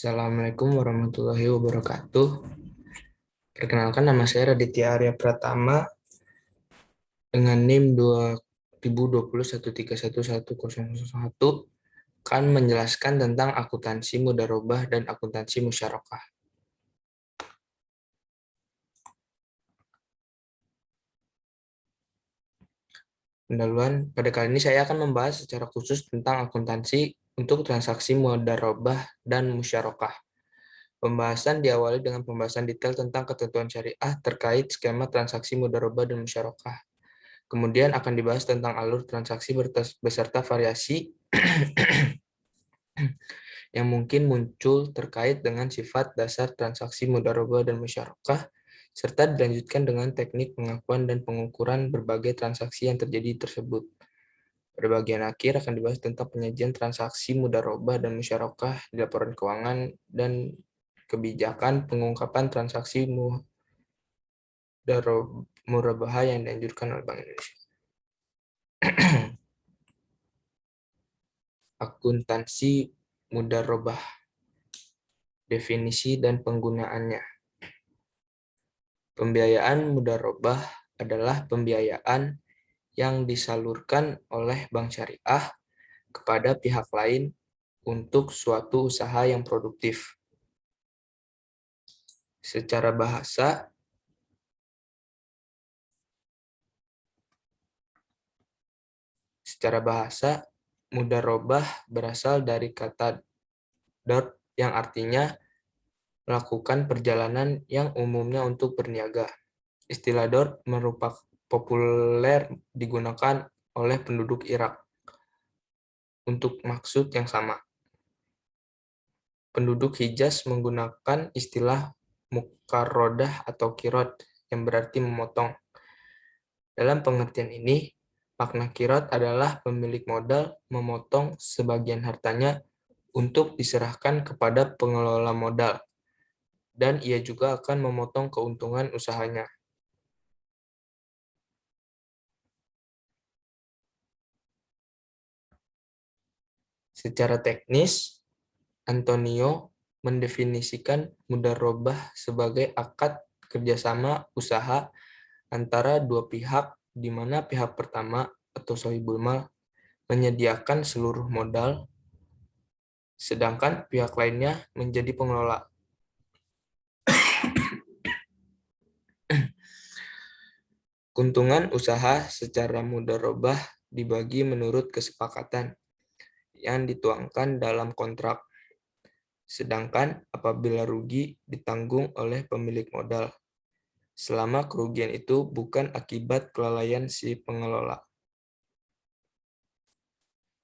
Assalamualaikum warahmatullahi wabarakatuh. Perkenalkan, nama saya Raditya Arya Pratama dengan NIM 2020131101 akan menjelaskan tentang akuntansi mudharabah dan akuntansi musyarakah. Pendahuluan, pada kali ini saya akan membahas secara khusus tentang akuntansi untuk transaksi mudharabah dan musyarakah. Pembahasan diawali dengan pembahasan detail tentang ketentuan syariah terkait skema transaksi mudharabah dan musyarakah. Kemudian akan dibahas tentang alur transaksi beserta variasi yang mungkin muncul terkait dengan sifat dasar transaksi mudharabah dan musyarakah, serta dilanjutkan dengan teknik pengakuan dan pengukuran berbagai transaksi yang terjadi tersebut. Pada bagian akhir akan dibahas tentang penyajian transaksi mudharabah dan musyarakah di laporan keuangan dan kebijakan pengungkapan transaksi mudharabah yang dianjurkan oleh Bank Indonesia. Akuntansi mudharabah, definisi dan penggunaannya. Pembiayaan mudharabah adalah pembiayaan yang disalurkan oleh bank syariah kepada pihak lain untuk suatu usaha yang produktif. Secara bahasa, mudharabah berasal dari kata dot yang artinya melakukan perjalanan yang umumnya untuk berniaga. Istilah dot merupakan populer digunakan oleh penduduk Irak untuk maksud yang sama. Penduduk Hijaz menggunakan istilah mukarrodah atau kirot yang berarti memotong. Dalam pengertian ini, makna kirot adalah pemilik modal memotong sebagian hartanya untuk diserahkan kepada pengelola modal, dan ia juga akan memotong keuntungan usahanya. Secara teknis, Antonio mendefinisikan mudharabah sebagai akad kerjasama usaha antara dua pihak di mana pihak pertama atau shahibul mal menyediakan seluruh modal, sedangkan pihak lainnya menjadi pengelola. Keuntungan usaha secara mudharabah dibagi menurut kesepakatan yang dituangkan dalam kontrak, sedangkan apabila rugi ditanggung oleh pemilik modal, selama kerugian itu bukan akibat kelalaian si pengelola.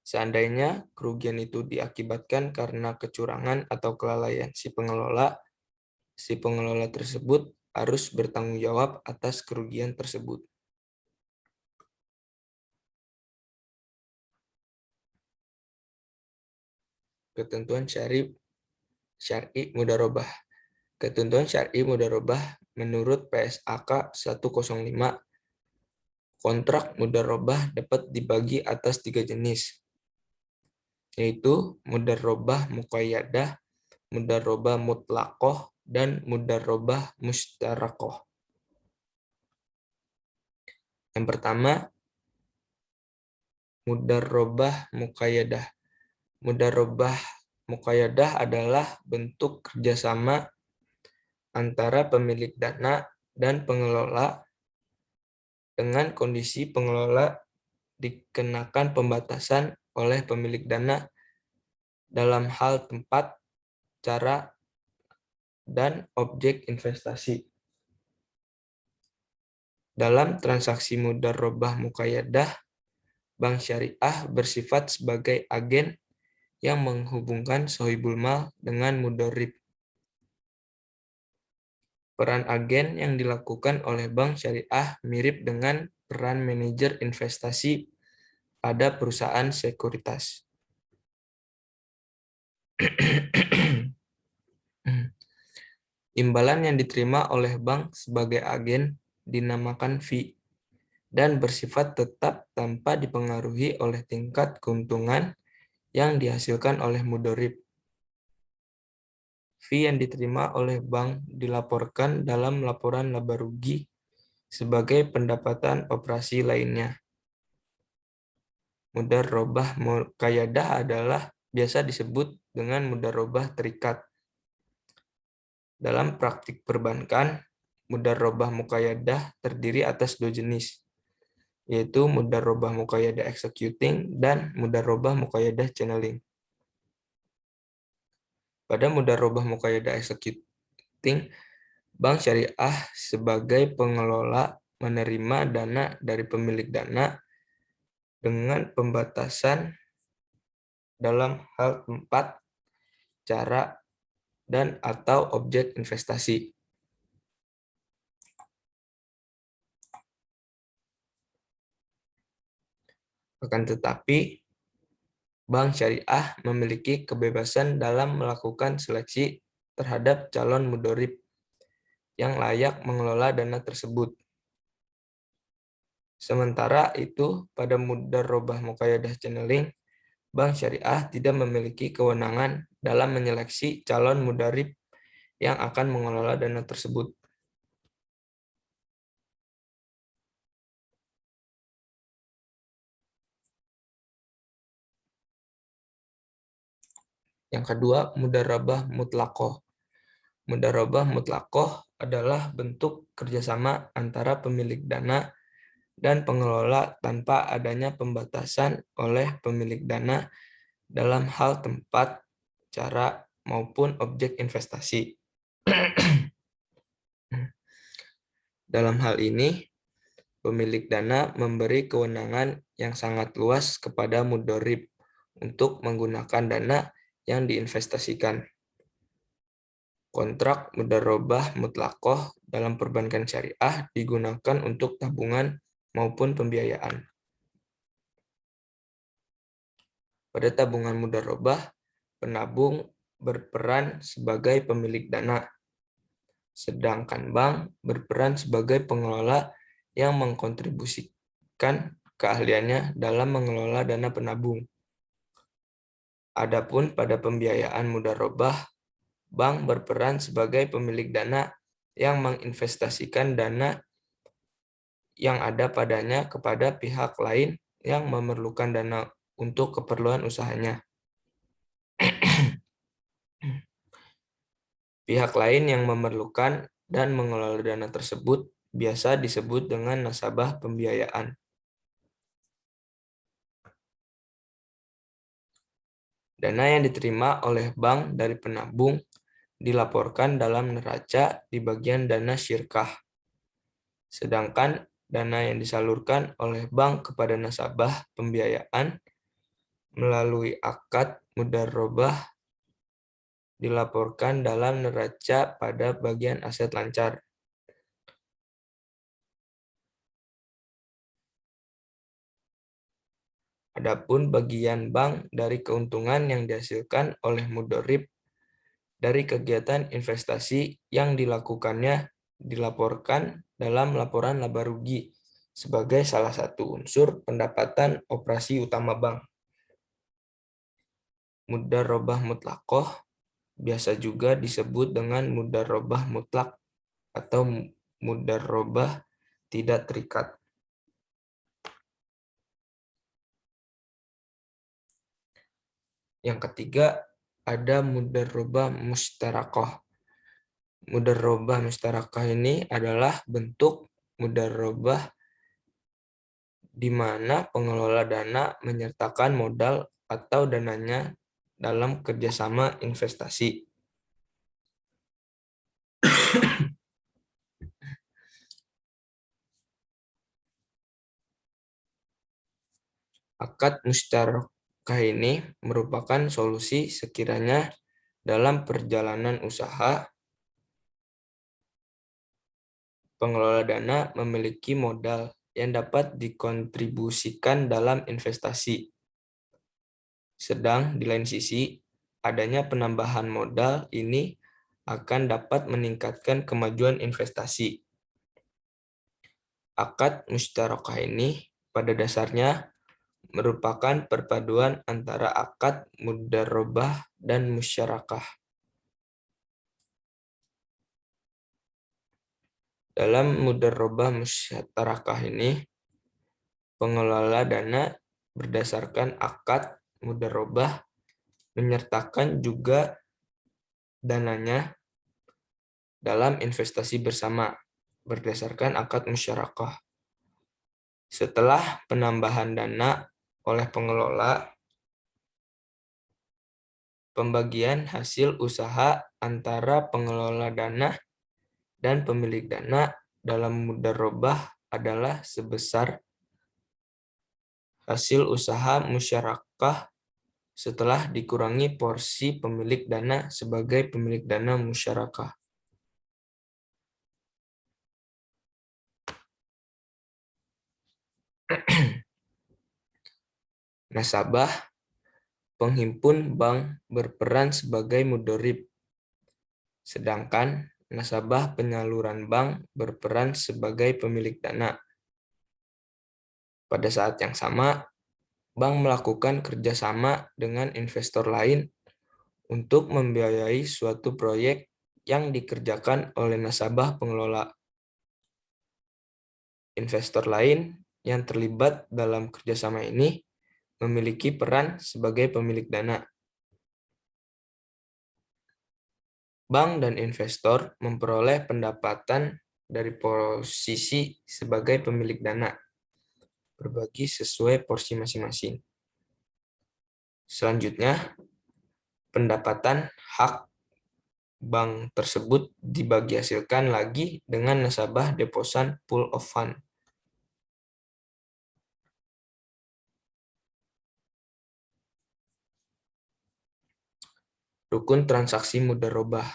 Seandainya kerugian itu diakibatkan karena kecurangan atau kelalaian si pengelola tersebut harus bertanggung jawab atas kerugian tersebut. Ketentuan syar'i mudharabah. Ketentuan syar'i mudharabah menurut PSAK 105, kontrak mudharabah dapat dibagi atas 3 jenis, yaitu mudharabah muqayyadah, mudharabah mutlaqah, dan mudharabah musyarakah. Yang pertama, mudharabah muqayyadah. Mudharabah muqayyadah adalah bentuk kerjasama antara pemilik dana dan pengelola dengan kondisi pengelola dikenakan pembatasan oleh pemilik dana dalam hal tempat, cara, dan objek investasi. Dalam transaksi mudharabah muqayyadah, bank syariah bersifat sebagai agen yang menghubungkan shahibul mal dengan mudharib. Peran agen yang dilakukan oleh bank syariah mirip dengan peran manajer investasi pada perusahaan sekuritas. Imbalan yang diterima oleh bank sebagai agen dinamakan fee dan bersifat tetap tanpa dipengaruhi oleh tingkat keuntungan yang dihasilkan oleh mudharib. fee yang diterima oleh bank dilaporkan dalam laporan laba rugi sebagai pendapatan operasi lainnya. Mudharobah muqayyadah adalah biasa disebut dengan mudharobah terikat. Dalam praktik perbankan, mudharobah muqayyadah terdiri atas dua jenis, yaitu mudharobah muqayyadah executing dan mudharobah muqayyadah channeling. Pada mudharobah muqayyadah executing, bank syariah sebagai pengelola menerima dana dari pemilik dana dengan pembatasan dalam hal tempat, cara, dan atau objek investasi. Akan tetapi, bank syariah memiliki kebebasan dalam melakukan seleksi terhadap calon mudharib yang layak mengelola dana tersebut. Sementara itu, pada mudharobah muqayyadah channeling, bank syariah tidak memiliki kewenangan dalam menyeleksi calon mudharib yang akan mengelola dana tersebut. Yang kedua, mudharabah mutlaqoh. Mudharabah mutlaqoh adalah bentuk kerjasama antara pemilik dana dan pengelola tanpa adanya pembatasan oleh pemilik dana dalam hal tempat, cara, maupun objek investasi. Dalam hal ini, pemilik dana memberi kewenangan yang sangat luas kepada mudharib untuk menggunakan dana yang diinvestasikan. Kontrak mudharobah mutlaqoh dalam perbankan syariah digunakan untuk tabungan maupun pembiayaan. Pada tabungan mudharobah, penabung berperan sebagai pemilik dana, sedangkan bank berperan sebagai pengelola yang mengkontribusikan keahliannya dalam mengelola dana penabung. Adapun pada pembiayaan mudharobah, bank berperan sebagai pemilik dana yang menginvestasikan dana yang ada padanya kepada pihak lain yang memerlukan dana untuk keperluan usahanya. Pihak lain yang memerlukan dan mengelola dana tersebut biasa disebut dengan nasabah pembiayaan. Dana yang diterima oleh bank dari penabung dilaporkan dalam neraca di bagian dana syirkah. Sedangkan dana yang disalurkan oleh bank kepada nasabah pembiayaan melalui akad mudharobah dilaporkan dalam neraca pada bagian aset lancar. Adapun bagian bank dari keuntungan yang dihasilkan oleh mudharib dari kegiatan investasi yang dilakukannya dilaporkan dalam laporan laba rugi sebagai salah satu unsur pendapatan operasi utama bank. Mudharobah mutlaqoh biasa juga disebut dengan mudharobah mutlak atau mudharobah tidak terikat. Yang ketiga, ada mudharobah mustaraqah. Mudharobah mustaraqah ini adalah bentuk mudharobah di mana pengelola dana menyertakan modal atau dananya dalam kerjasama investasi. Akad musyarakah ini merupakan solusi sekiranya dalam perjalanan usaha, pengelola dana memiliki modal yang dapat dikontribusikan dalam investasi. Sedang di lain sisi, adanya penambahan modal ini akan dapat meningkatkan kemajuan investasi. Akad musyarakah ini pada dasarnya merupakan perpaduan antara akad mudharobah dan musyarakah. Dalam mudharabah musyarakah ini, pengelola dana berdasarkan akad mudharabah menyertakan juga dananya dalam investasi bersama berdasarkan akad musyarakah. Setelah penambahan dana oleh pengelola, pembagian hasil usaha antara pengelola dana dan pemilik dana dalam mudharabah adalah sebesar hasil usaha musyarakah setelah dikurangi porsi pemilik dana sebagai pemilik dana musyarakah. Nasabah penghimpun bank berperan sebagai mudharib, sedangkan nasabah penyaluran bank berperan sebagai pemilik dana. Pada saat yang sama, bank melakukan kerjasama dengan investor lain untuk membiayai suatu proyek yang dikerjakan oleh nasabah pengelola. Investor lain yang terlibat dalam kerjasama ini memiliki peran sebagai pemilik dana. Bank dan investor memperoleh pendapatan dari posisi sebagai pemilik dana, berbagi sesuai porsi masing-masing. Selanjutnya, pendapatan hak bank tersebut dibagi hasilkan lagi dengan nasabah deposan pool of fund. Rukun transaksi mudharabah.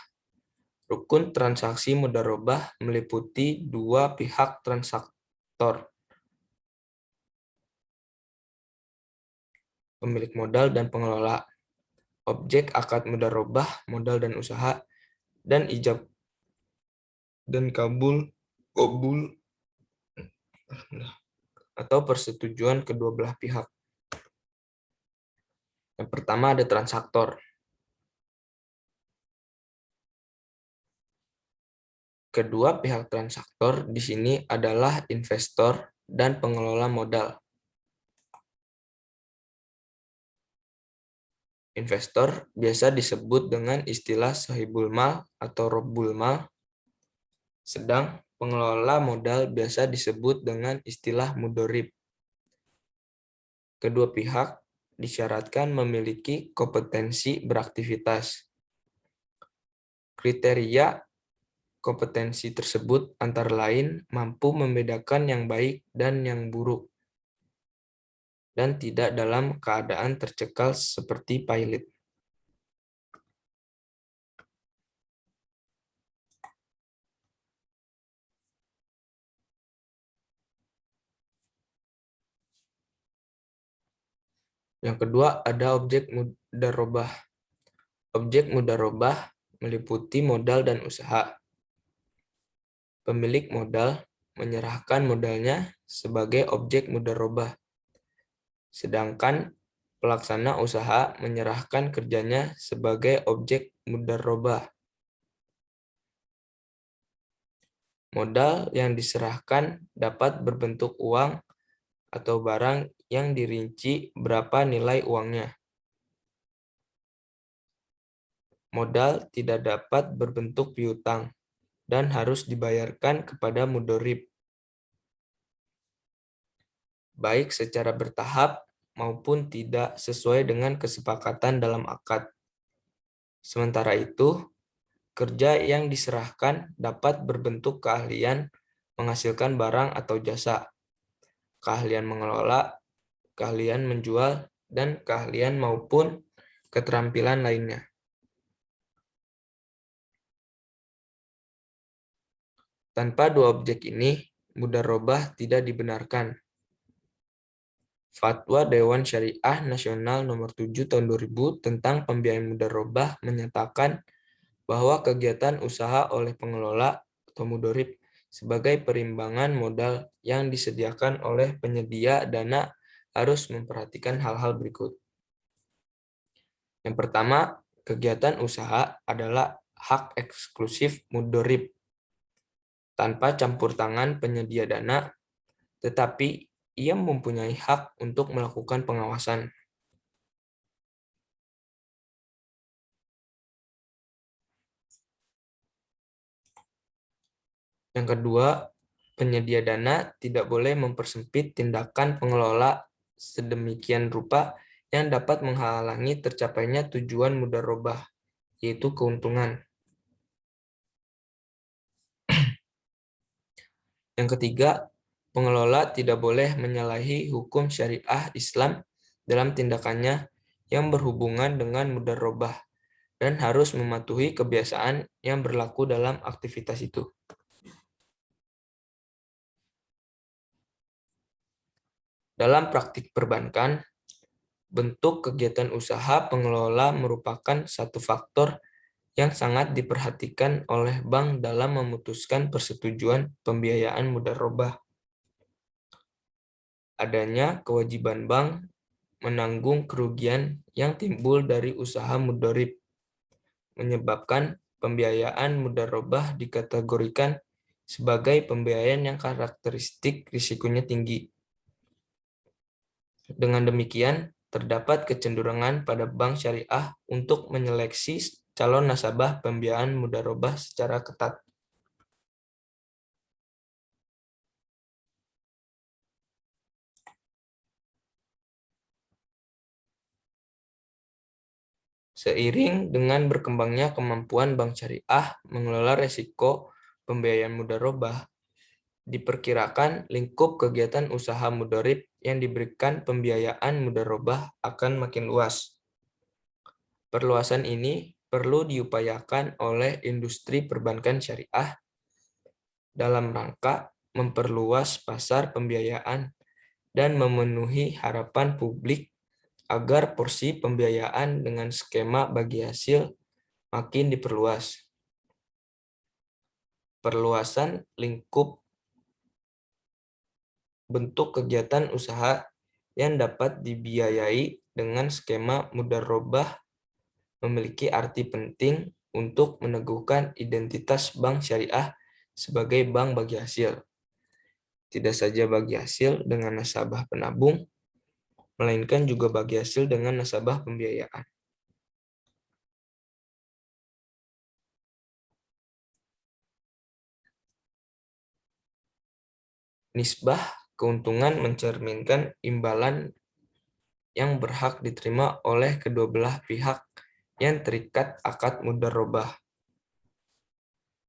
Rukun transaksi mudharabah meliputi dua pihak transaktor, pemilik modal dan pengelola. Objek akad mudharabah modal dan usaha, dan ijab dan kabul atau persetujuan kedua belah pihak. Yang pertama ada transaktor. Kedua pihak transaktor di sini adalah investor dan pengelola modal. Investor biasa disebut dengan istilah sahibul mal atau robbul mal, sedang pengelola modal biasa disebut dengan istilah mudharib. Kedua pihak disyaratkan memiliki kompetensi beraktivitas. Kriteria kompetensi tersebut antara lain mampu membedakan yang baik dan yang buruk, dan tidak dalam keadaan tercekal seperti pilot. Yang kedua ada objek mudharabah. Objek mudharabah meliputi modal dan usaha. Pemilik modal menyerahkan modalnya sebagai objek mudharabah, sedangkan pelaksana usaha menyerahkan kerjanya sebagai objek mudharabah. Modal yang diserahkan dapat berbentuk uang atau barang yang dirinci berapa nilai uangnya. Modal tidak dapat berbentuk piutang dan harus dibayarkan kepada mudharib, baik secara bertahap maupun tidak sesuai dengan kesepakatan dalam akad. Sementara itu, kerja yang diserahkan dapat berbentuk keahlian menghasilkan barang atau jasa, keahlian mengelola, keahlian menjual, dan keahlian maupun keterampilan lainnya. Tanpa dua objek ini, mudharabah tidak dibenarkan. Fatwa Dewan Syariah Nasional Nomor 7 Tahun 2000 tentang pembiayaan mudharabah menyatakan bahwa kegiatan usaha oleh pengelola atau mudharib sebagai perimbangan modal yang disediakan oleh penyedia dana harus memperhatikan hal-hal berikut. Yang pertama, kegiatan usaha adalah hak eksklusif mudharib. tanpa campur tangan penyedia dana, tetapi ia mempunyai hak untuk melakukan pengawasan. Yang kedua, penyedia dana tidak boleh mempersempit tindakan pengelola sedemikian rupa yang dapat menghalangi tercapainya tujuan mudharabah, yaitu keuntungan. Yang ketiga, pengelola tidak boleh menyalahi hukum syariah Islam dalam tindakannya yang berhubungan dengan mudharabah dan harus mematuhi kebiasaan yang berlaku dalam aktivitas itu. Dalam praktik perbankan, bentuk kegiatan usaha pengelola merupakan satu faktor yang sangat diperhatikan oleh bank dalam memutuskan persetujuan pembiayaan mudharabah. Adanya kewajiban bank menanggung kerugian yang timbul dari usaha mudharib, menyebabkan pembiayaan mudharabah dikategorikan sebagai pembiayaan yang karakteristik risikonya tinggi. Dengan demikian, terdapat kecenderungan pada bank syariah untuk menyeleksi calon nasabah pembiayaan mudharabah secara ketat. Seiring dengan berkembangnya kemampuan bank syariah mengelola risiko pembiayaan mudharabah, diperkirakan lingkup kegiatan usaha mudharib yang diberikan pembiayaan mudharabah akan makin luas. Perluasan ini perlu diupayakan oleh industri perbankan syariah dalam rangka memperluas pasar pembiayaan dan memenuhi harapan publik agar porsi pembiayaan dengan skema bagi hasil makin diperluas. Perluasan lingkup bentuk kegiatan usaha yang dapat dibiayai dengan skema mudharabah memiliki arti penting untuk meneguhkan identitas bank syariah sebagai bank bagi hasil. Tidak saja bagi hasil dengan nasabah penabung, melainkan juga bagi hasil dengan nasabah pembiayaan. Nisbah keuntungan mencerminkan imbalan yang berhak diterima oleh kedua belah pihak yang terikat akad mudharabah.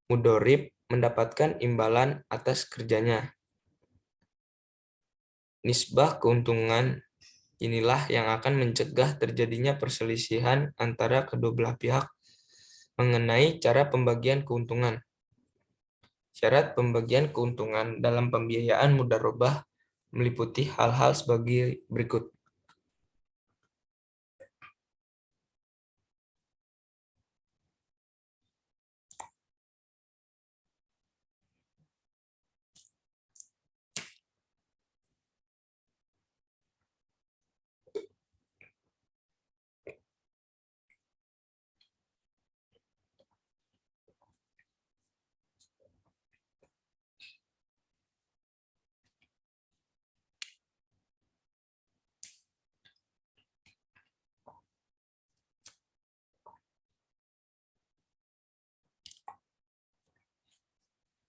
Mudharib mendapatkan imbalan atas kerjanya. Nisbah keuntungan inilah yang akan mencegah terjadinya perselisihan antara kedua belah pihak mengenai cara pembagian keuntungan. Syarat pembagian keuntungan dalam pembiayaan mudharabah meliputi hal-hal sebagai berikut.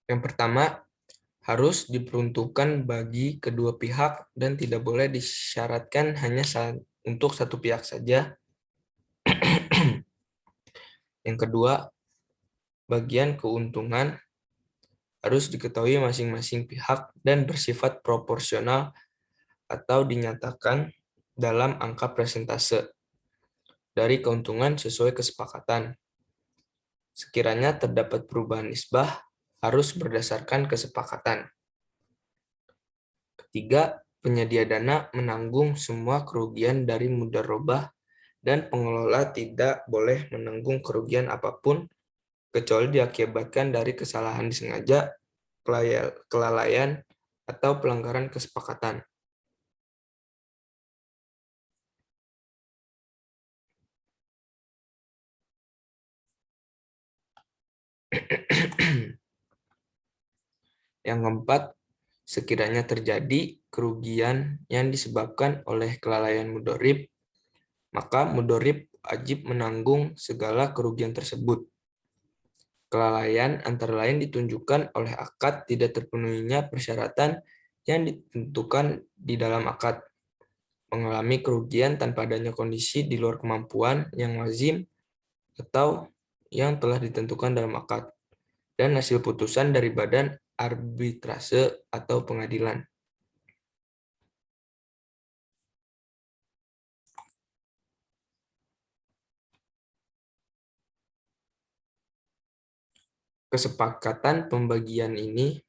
Yang pertama, harus diperuntukkan bagi kedua pihak dan tidak boleh disyaratkan hanya untuk satu pihak saja. Yang kedua, bagian keuntungan harus diketahui masing-masing pihak dan bersifat proporsional atau dinyatakan dalam angka persentase dari keuntungan sesuai kesepakatan. Sekiranya terdapat perubahan nisbah, harus berdasarkan kesepakatan. Ketiga, penyedia dana menanggung semua kerugian dari mudharabah dan pengelola tidak boleh menanggung kerugian apapun kecuali diakibatkan dari kesalahan disengaja, kelalaian, atau pelanggaran kesepakatan. Yang keempat, sekiranya terjadi kerugian yang disebabkan oleh kelalaian mudorib, maka mudorib wajib menanggung segala kerugian tersebut. Kelalaian antara lain ditunjukkan oleh akad tidak terpenuhinya persyaratan yang ditentukan di dalam akad, mengalami kerugian tanpa adanya kondisi di luar kemampuan yang lazim atau yang telah ditentukan dalam akad, dan hasil putusan dari badan arbitrase atau pengadilan. Kesepakatan pembagian ini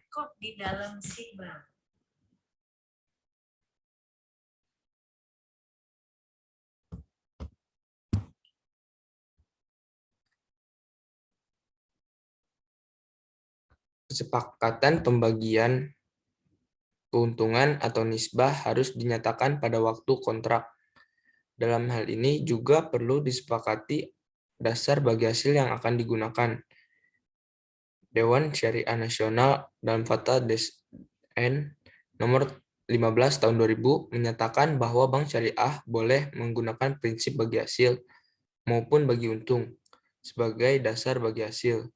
Kok di dalam sih, Bang? kesepakatan pembagian keuntungan atau nisbah harus dinyatakan pada waktu kontrak. Dalam hal ini juga perlu disepakati dasar bagi hasil yang akan digunakan. Dewan Syariah Nasional dalam Fatwa Des.N. nomor 15 tahun 2000 menyatakan bahwa bank syariah boleh menggunakan prinsip bagi hasil maupun bagi untung sebagai dasar bagi hasil.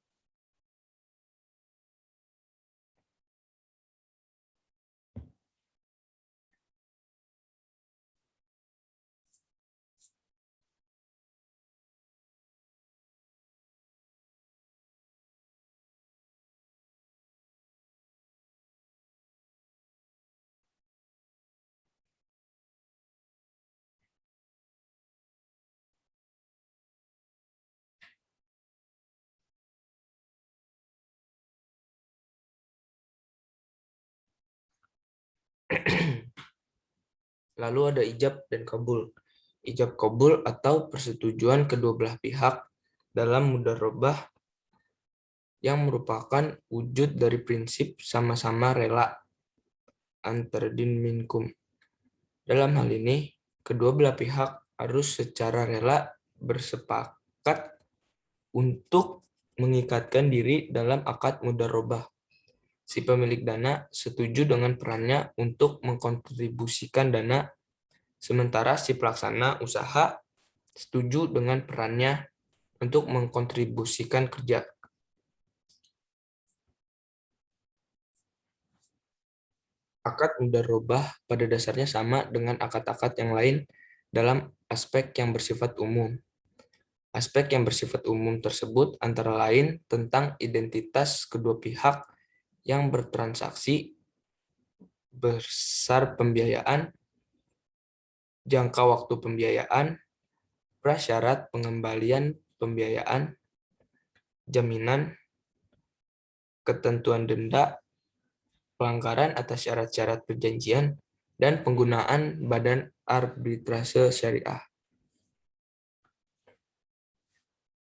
Lalu ada ijab dan kabul. Ijab kabul atau persetujuan kedua belah pihak dalam mudharabah yang merupakan wujud dari prinsip sama-sama rela antara din minkum. Dalam hal ini, kedua belah pihak harus secara rela bersepakat untuk mengikatkan diri dalam akad mudharabah. Si pemilik dana setuju dengan perannya untuk mengkontribusikan dana, sementara si pelaksana usaha setuju dengan perannya untuk mengkontribusikan kerja. Akad mudharabah pada dasarnya sama dengan akad-akad yang lain dalam aspek yang bersifat umum. Aspek yang bersifat umum tersebut antara lain tentang identitas kedua pihak yang bertransaksi, besar pembiayaan, jangka waktu pembiayaan, prasyarat pengembalian pembiayaan, jaminan, ketentuan denda, pelanggaran atas syarat-syarat perjanjian, dan penggunaan badan arbitrase syariah.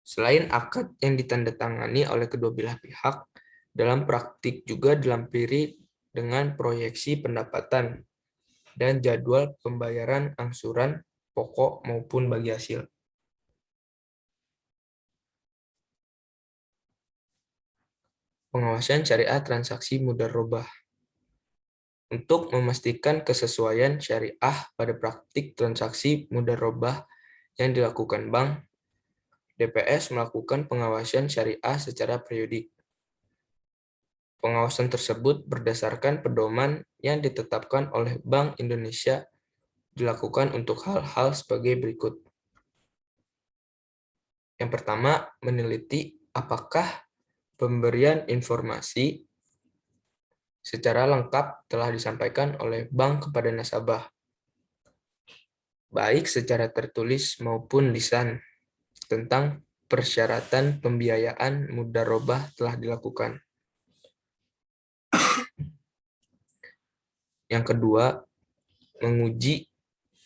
Selain akad yang ditandatangani oleh kedua belah pihak, dalam praktik juga dilampiri dengan proyeksi pendapatan dan jadwal pembayaran angsuran pokok maupun bagi hasil. Pengawasan syariah transaksi mudharabah. Untuk memastikan kesesuaian syariah pada praktik transaksi mudharabah yang dilakukan bank, DPS melakukan pengawasan syariah secara periodik. Pengawasan tersebut berdasarkan pedoman yang ditetapkan oleh Bank Indonesia dilakukan untuk hal-hal sebagai berikut. Yang pertama, meneliti apakah pemberian informasi secara lengkap telah disampaikan oleh bank kepada nasabah, baik secara tertulis maupun lisan, tentang persyaratan pembiayaan mudharabah telah dilakukan. Yang kedua, menguji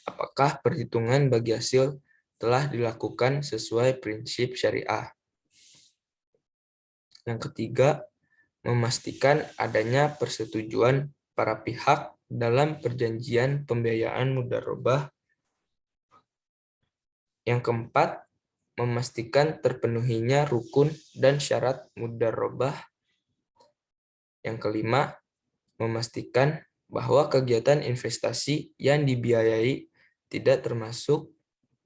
apakah perhitungan bagi hasil telah dilakukan sesuai prinsip syariah. Yang ketiga, memastikan adanya persetujuan para pihak dalam perjanjian pembiayaan mudharabah. Yang keempat, memastikan terpenuhinya rukun dan syarat mudharabah. Yang kelima, memastikan bahwa kegiatan investasi yang dibiayai tidak termasuk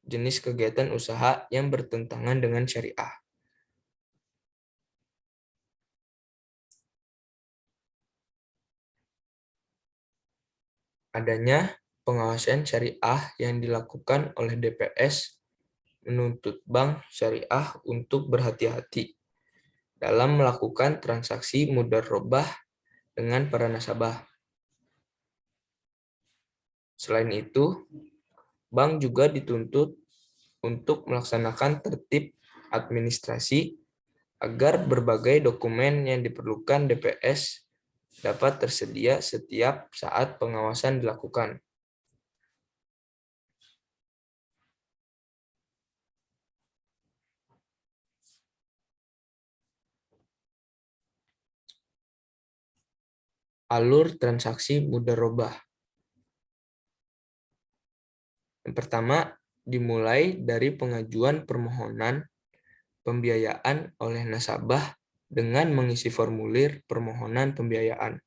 jenis kegiatan usaha yang bertentangan dengan syariah. Adanya pengawasan syariah yang dilakukan oleh DPS menuntut bank syariah untuk berhati-hati dalam melakukan transaksi mudharabah dengan para nasabah. Selain itu, bank juga dituntut untuk melaksanakan tertib administrasi agar berbagai dokumen yang diperlukan DPS dapat tersedia setiap saat pengawasan dilakukan. Alur transaksi mudharabah. Yang pertama, dimulai dari pengajuan permohonan pembiayaan oleh nasabah dengan mengisi formulir permohonan pembiayaan.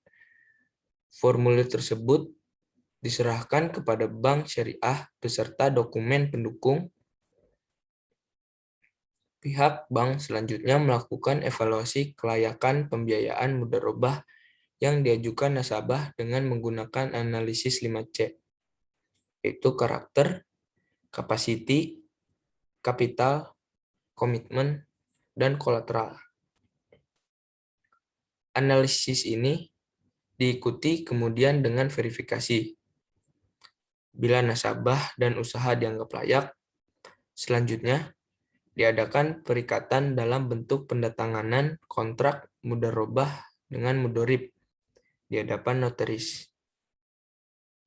Formulir tersebut diserahkan kepada bank syariah beserta dokumen pendukung. Pihak bank selanjutnya melakukan evaluasi kelayakan pembiayaan mudharabah yang diajukan nasabah dengan menggunakan analisis 5C, yaitu karakter, capacity, kapital, komitmen, dan kolateral. Analisis ini diikuti kemudian dengan verifikasi. Bila nasabah dan usaha dianggap layak, selanjutnya diadakan perikatan dalam bentuk pendatanganan kontrak mudharabah dengan mudorib di hadapan notaris.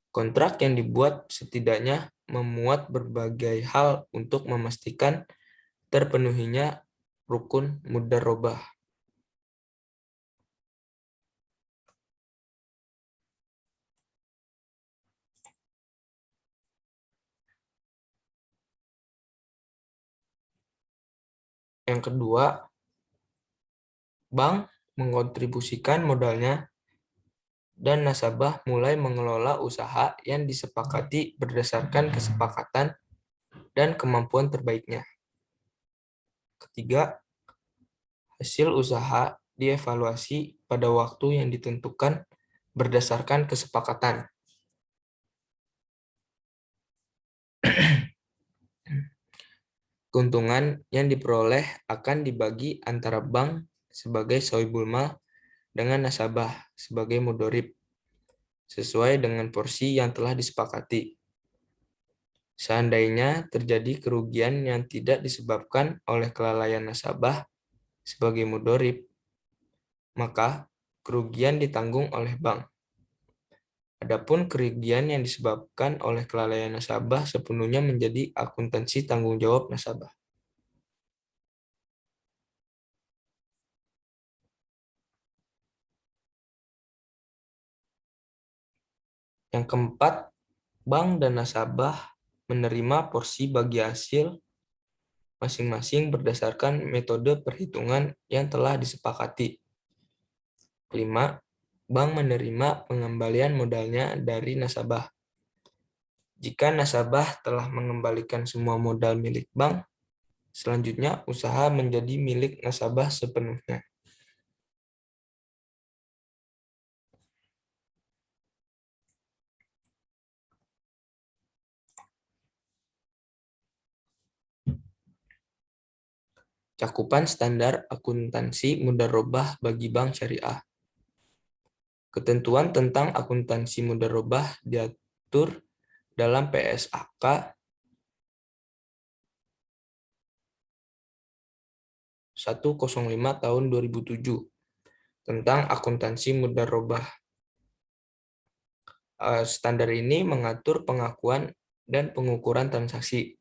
Kontrak yang dibuat setidaknya memuat berbagai hal untuk memastikan terpenuhinya rukun mudharabah. Yang kedua, bank mengkontribusikan modalnya dan nasabah mulai mengelola usaha yang disepakati berdasarkan kesepakatan dan kemampuan terbaiknya. Ketiga, hasil usaha dievaluasi pada waktu yang ditentukan berdasarkan kesepakatan. Keuntungan yang diperoleh akan dibagi antara bank sebagai sohibul mal dengan nasabah sebagai mudorib, sesuai dengan porsi yang telah disepakati. Seandainya terjadi kerugian yang tidak disebabkan oleh kelalaian nasabah sebagai mudorib, maka kerugian ditanggung oleh bank. Adapun kerugian yang disebabkan oleh kelalaian nasabah sepenuhnya menjadi akuntansi tanggung jawab nasabah. Yang keempat, bank dan nasabah menerima porsi bagi hasil masing-masing berdasarkan metode perhitungan yang telah disepakati. Kelima, bank menerima pengembalian modalnya dari nasabah. Jika nasabah telah mengembalikan semua modal milik bank, selanjutnya usaha menjadi milik nasabah sepenuhnya. Cakupan standar akuntansi mudharabah bagi bank syariah. Ketentuan tentang akuntansi mudharabah diatur dalam PSAK 105 tahun 2007 tentang akuntansi mudharabah. Standar ini mengatur pengakuan dan pengukuran transaksi,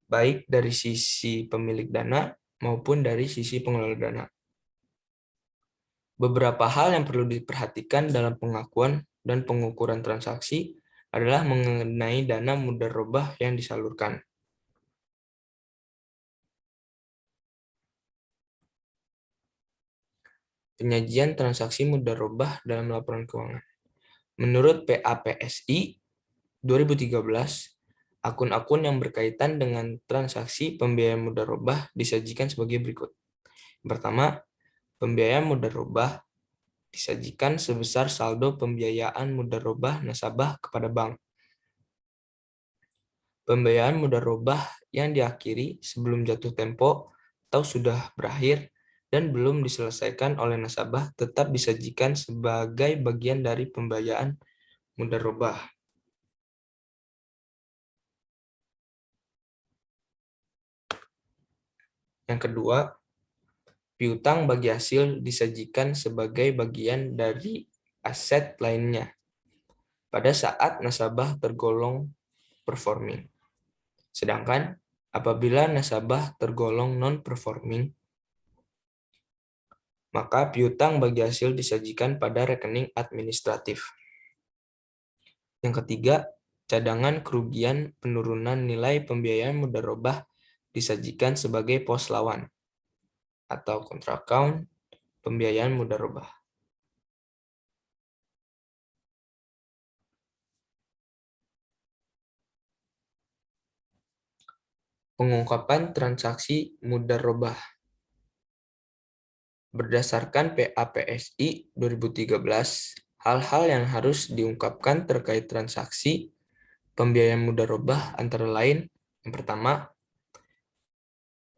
baik dari sisi pemilik dana maupun dari sisi pengelola dana. Beberapa hal yang perlu diperhatikan dalam pengakuan dan pengukuran transaksi adalah mengenai dana mudharabah yang disalurkan. Penyajian transaksi mudharabah dalam laporan keuangan. Menurut PAPSI 2013, akun-akun yang berkaitan dengan transaksi pembiayaan mudharabah disajikan sebagai berikut. Yang pertama, pembiayaan mudharabah disajikan sebesar saldo pembiayaan mudharabah nasabah kepada bank. Pembiayaan mudharabah yang diakhiri sebelum jatuh tempo atau sudah berakhir dan belum diselesaikan oleh nasabah tetap disajikan sebagai bagian dari pembiayaan mudharabah. Yang kedua, piutang bagi hasil disajikan sebagai bagian dari aset lainnya pada saat nasabah tergolong performing. Sedangkan apabila nasabah tergolong non-performing, maka piutang bagi hasil disajikan pada rekening administratif. Yang ketiga, cadangan kerugian penurunan nilai pembiayaan mudharabah disajikan sebagai pos lawan atau kontra account pembiayaan mudharabah. Pengungkapan transaksi mudharabah. Berdasarkan PAPSI 2013, hal-hal yang harus diungkapkan terkait transaksi pembiayaan mudharabah antara lain, yang pertama,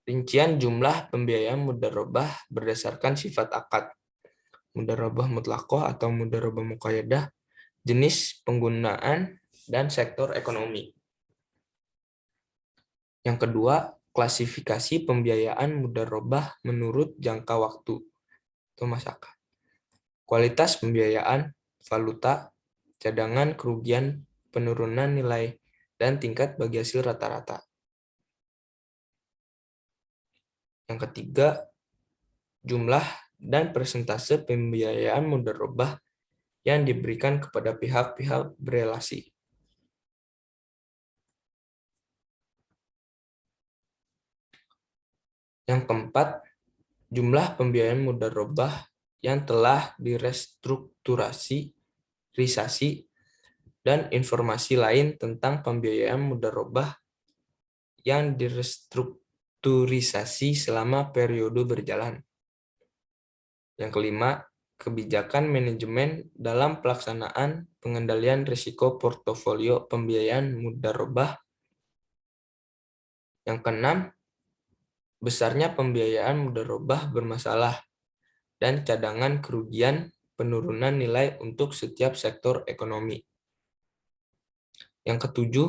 rincian jumlah pembiayaan mudharabah berdasarkan sifat akad, mudharabah mutlaqah atau mudharabah muqayyadah, jenis penggunaan, dan sektor ekonomi. Yang kedua, klasifikasi pembiayaan mudharabah menurut jangka waktu atau masakah. Kualitas pembiayaan, valuta, cadangan kerugian, penurunan nilai, dan tingkat bagi hasil rata-rata. Yang ketiga, jumlah dan persentase pembiayaan mudharabah yang diberikan kepada pihak-pihak berelasi. Yang keempat, jumlah pembiayaan mudharabah yang telah direstrukturasi, risasi, dan informasi lain tentang pembiayaan mudharabah yang direstrukturisasi selama periode berjalan. Yang kelima, kebijakan manajemen dalam pelaksanaan pengendalian risiko portofolio pembiayaan mudharabah. Yang keenam, besarnya pembiayaan mudharabah bermasalah dan cadangan kerugian penurunan nilai untuk setiap sektor ekonomi. Yang ketujuh,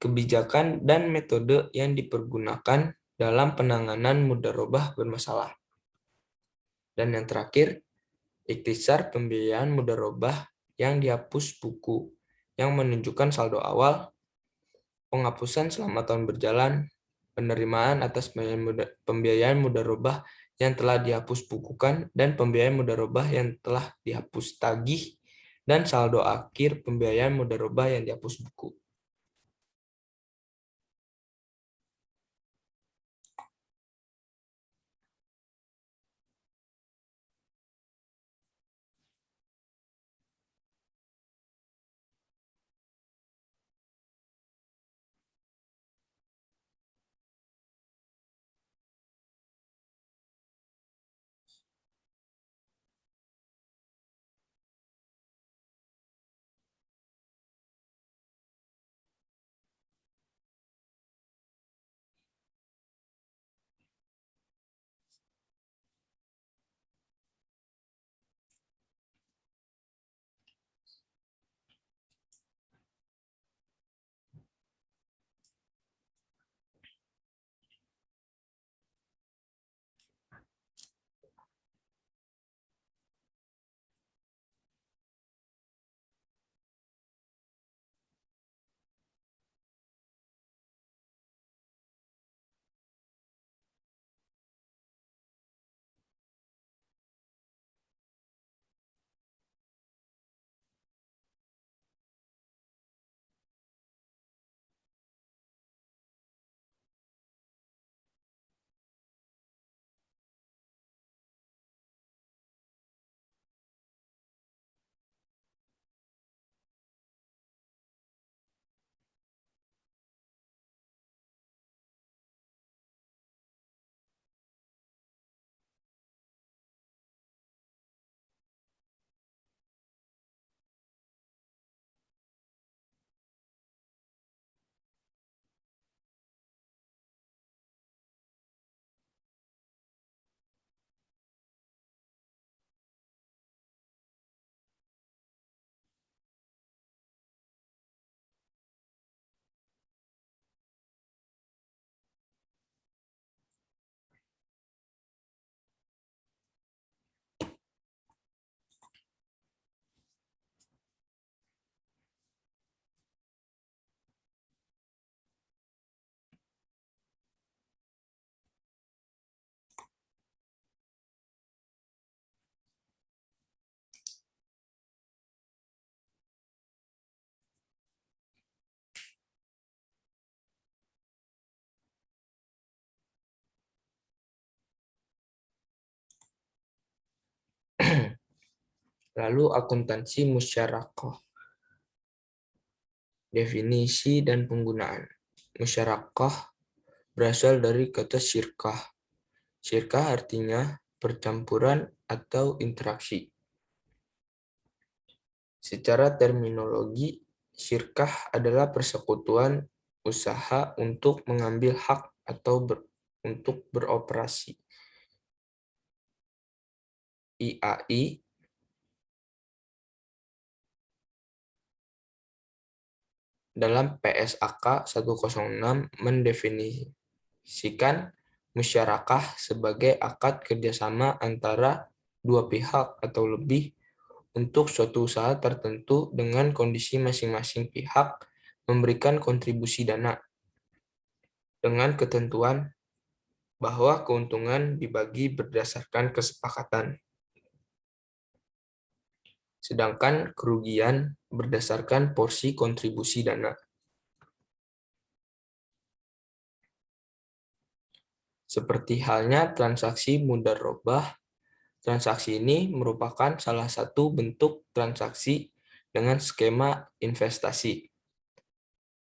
kebijakan dan metode yang dipergunakan dalam penanganan mudharabah bermasalah. Dan yang terakhir, ikhtisar pembiayaan mudharabah yang dihapus buku yang menunjukkan saldo awal, penghapusan selama tahun berjalan, penerimaan atas pembiayaan mudharabah yang telah dihapus bukukan, dan pembiayaan mudharabah yang telah dihapus tagih, dan saldo akhir pembiayaan mudharabah yang dihapus buku. Lalu akuntansi musyarakah. Definisi dan penggunaan. Musyarakah berasal dari kata syirkah. Syirkah artinya percampuran atau interaksi. Secara terminologi, syirkah adalah persekutuan usaha untuk mengambil hak atau untuk beroperasi. IAI dalam PSAK 106 mendefinisikan musyarakah sebagai akad kerjasama antara dua pihak atau lebih untuk suatu usaha tertentu dengan kondisi masing-masing pihak memberikan kontribusi dana dengan ketentuan bahwa keuntungan dibagi berdasarkan kesepakatan, sedangkan kerugian berdasarkan porsi kontribusi dana. Seperti halnya transaksi mudharabah, transaksi ini merupakan salah satu bentuk transaksi dengan skema investasi.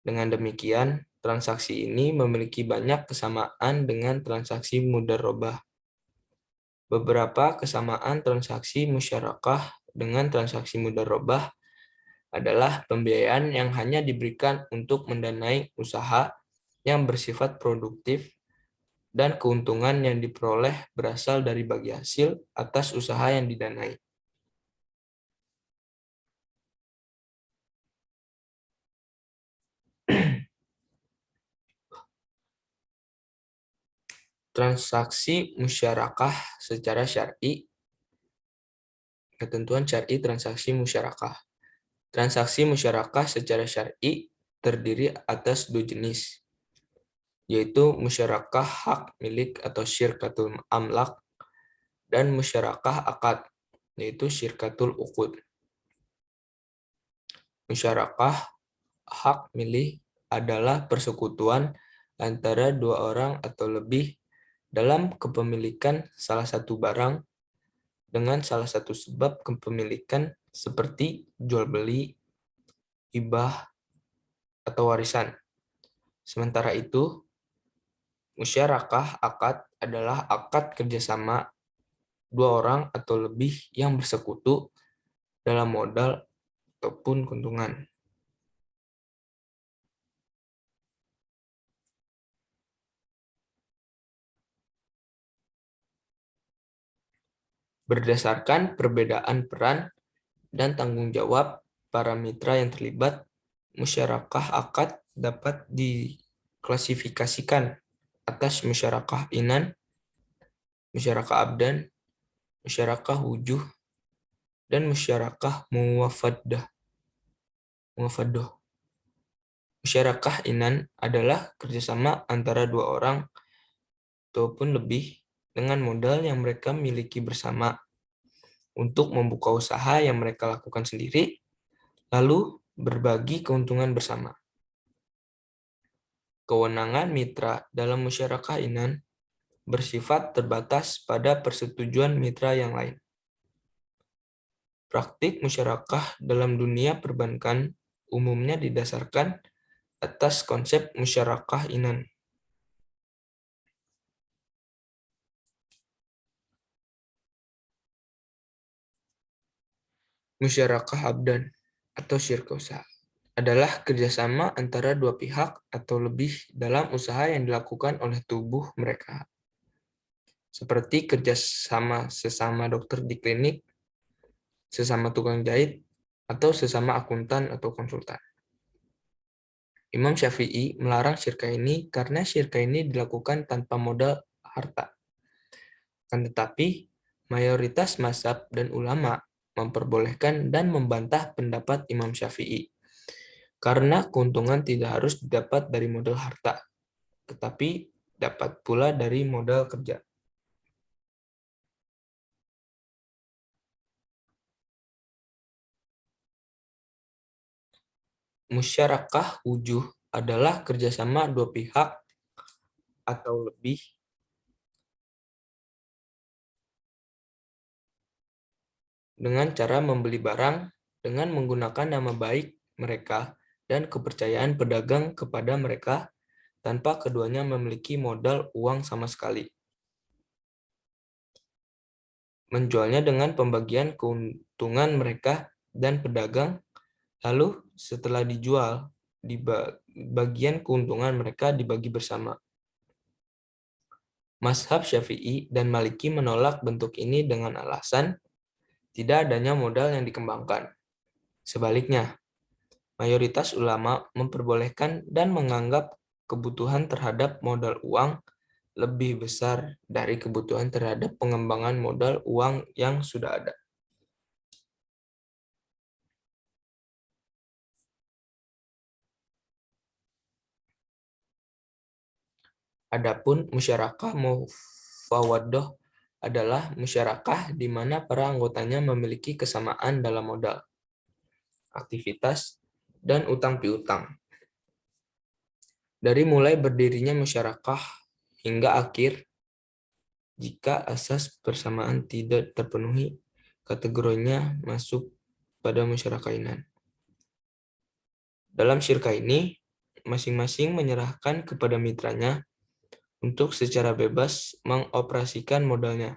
Dengan demikian, transaksi ini memiliki banyak kesamaan dengan transaksi mudharabah. Beberapa kesamaan transaksi musyarakah dengan transaksi mudharabah adalah pembiayaan yang hanya diberikan untuk mendanai usaha yang bersifat produktif dan keuntungan yang diperoleh berasal dari bagi hasil atas usaha yang didanai. Transaksi musyarakah secara syar'i. Ketentuan syar'i transaksi musyarakah. Transaksi musyarakah secara syar'i terdiri atas dua jenis, yaitu musyarakah hak milik atau syirkatul amlak dan musyarakah akad, yaitu syirkatul uqud. Musyarakah hak milik adalah persekutuan antara dua orang atau lebih dalam kepemilikan salah satu barang dengan salah satu sebab kepemilikan seperti jual beli, hibah, atau warisan. Sementara itu, musyarakah akad adalah akad kerjasama dua orang atau lebih yang bersekutu dalam modal ataupun keuntungan. Berdasarkan perbedaan peran dan tanggung jawab para mitra yang terlibat, musyarakah akad dapat diklasifikasikan atas musyarakah inan, musyarakah abdan, musyarakah wujuh, dan musyarakah muwaffadah. Musyarakah inan adalah kerjasama antara dua orang ataupun lebih dengan modal yang mereka miliki bersama untuk membuka usaha yang mereka lakukan sendiri, lalu berbagi keuntungan bersama. Kewenangan mitra dalam musyarakah inan bersifat terbatas pada persetujuan mitra yang lain. Praktik musyarakah dalam dunia perbankan umumnya didasarkan atas konsep musyarakah inan. Musyarakah abdan atau syirka usaha adalah kerjasama antara dua pihak atau lebih dalam usaha yang dilakukan oleh tubuh mereka. Seperti kerjasama sesama dokter di klinik, sesama tukang jahit, atau sesama akuntan atau konsultan. Imam Syafi'i melarang syirka ini karena syirka ini dilakukan tanpa modal harta. Akan tetapi, mayoritas mazhab dan ulama memperbolehkan dan membantah pendapat Imam Syafi'i. Karena keuntungan tidak harus didapat dari modal harta, tetapi dapat pula dari modal kerja. Musyarakah wujuh adalah kerjasama dua pihak atau lebih dengan cara membeli barang dengan menggunakan nama baik mereka dan kepercayaan pedagang kepada mereka tanpa keduanya memiliki modal uang sama sekali. Menjualnya dengan pembagian keuntungan mereka dan pedagang, lalu setelah dijual, bagian keuntungan mereka dibagi bersama. Mazhab Syafi'i dan Maliki menolak bentuk ini dengan alasan tidak adanya modal yang dikembangkan. Sebaliknya, mayoritas ulama memperbolehkan dan menganggap kebutuhan terhadap modal uang lebih besar dari kebutuhan terhadap pengembangan modal uang yang sudah ada. Adapun musyarakah mufawaddah adalah musyarakah di mana para anggotanya memiliki kesamaan dalam modal, aktivitas, dan utang piutang. Dari mulai berdirinya musyarakah hingga akhir, jika asas persamaan tidak terpenuhi, kategorinya masuk pada musyarakah. Dalam syirkah ini, masing-masing menyerahkan kepada mitranya untuk secara bebas mengoperasikan modalnya,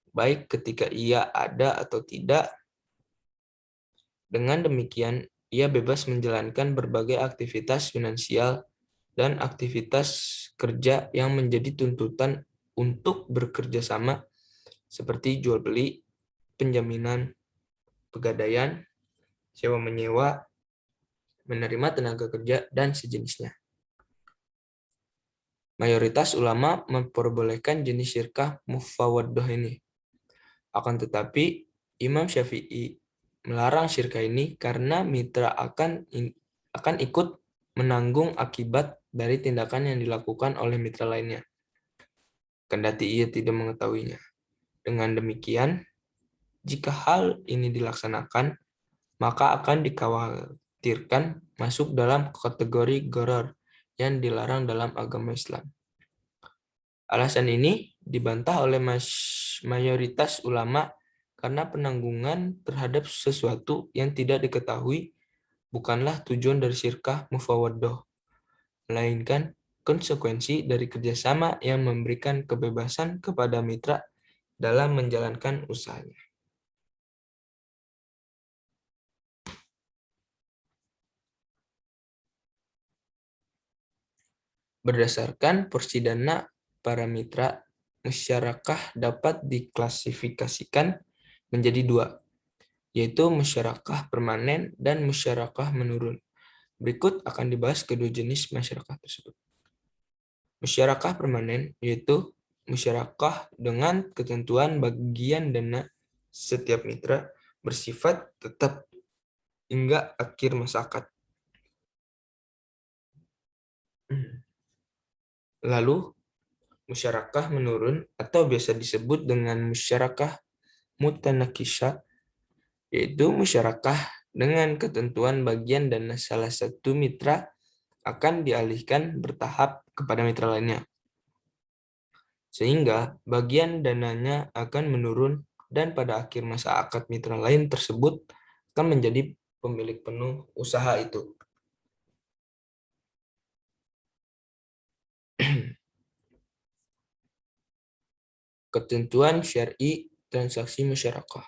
baik ketika ia ada atau tidak. Dengan demikian, ia bebas menjalankan berbagai aktivitas finansial dan aktivitas kerja yang menjadi tuntutan untuk bekerja sama, seperti jual beli, penjaminan, pegadaian, sewa menyewa, menerima tenaga kerja, dan sejenisnya. Mayoritas ulama memperbolehkan jenis syirkah mufawaddah ini. Akan tetapi, Imam Syafi'i melarang syirkah ini karena mitra akan ikut menanggung akibat dari tindakan yang dilakukan oleh mitra lainnya, kendati ia tidak mengetahuinya. Dengan demikian, jika hal ini dilaksanakan, maka akan dikhawatirkan masuk dalam kategori gharar yang dilarang dalam agama Islam. Alasan ini dibantah oleh mayoritas ulama karena penanggungan terhadap sesuatu yang tidak diketahui bukanlah tujuan dari syirkah mufawaddah, melainkan konsekuensi dari kerjasama yang memberikan kebebasan kepada mitra dalam menjalankan usahanya. Berdasarkan porsi dana para mitra, musyarakah dapat diklasifikasikan menjadi dua, yaitu musyarakah permanen dan musyarakah menurun. Berikut akan dibahas kedua jenis musyarakah tersebut. Musyarakah permanen yaitu musyarakah dengan ketentuan bagian dana setiap mitra bersifat tetap hingga akhir masa akad. Lalu, musyarakah menurun atau biasa disebut dengan musyarakah mutanakisha, yaitu musyarakah dengan ketentuan bagian dana salah satu mitra akan dialihkan bertahap kepada mitra lainnya, sehingga bagian dananya akan menurun dan pada akhir masa akad mitra lain tersebut akan menjadi pemilik penuh usaha itu. Ketentuan syar'i transaksi musyarakah.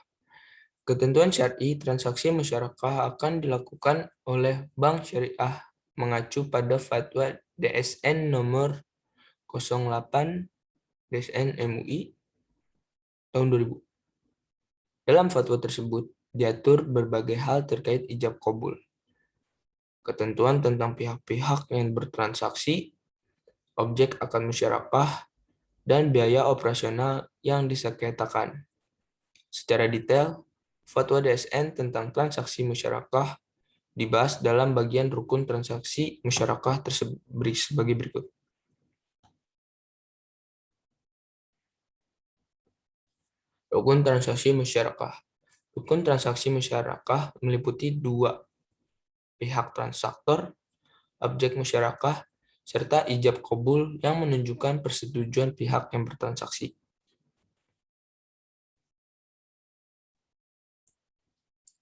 Ketentuan syar'i transaksi musyarakah akan dilakukan oleh bank syariah mengacu pada fatwa DSN nomor 08 DSN MUI tahun 2000. Dalam fatwa tersebut diatur berbagai hal terkait ijab qabul, ketentuan tentang pihak-pihak yang bertransaksi, objek akad musyarakah, dan biaya operasional yang disengketakan. Secara detail, fatwa DSN tentang transaksi musyarakah dibahas dalam bagian rukun transaksi musyarakah sebagai berikut. Rukun transaksi musyarakah. Rukun transaksi musyarakah meliputi dua, pihak transaktor, objek musyarakah, serta ijab qabul yang menunjukkan persetujuan pihak yang bertransaksi.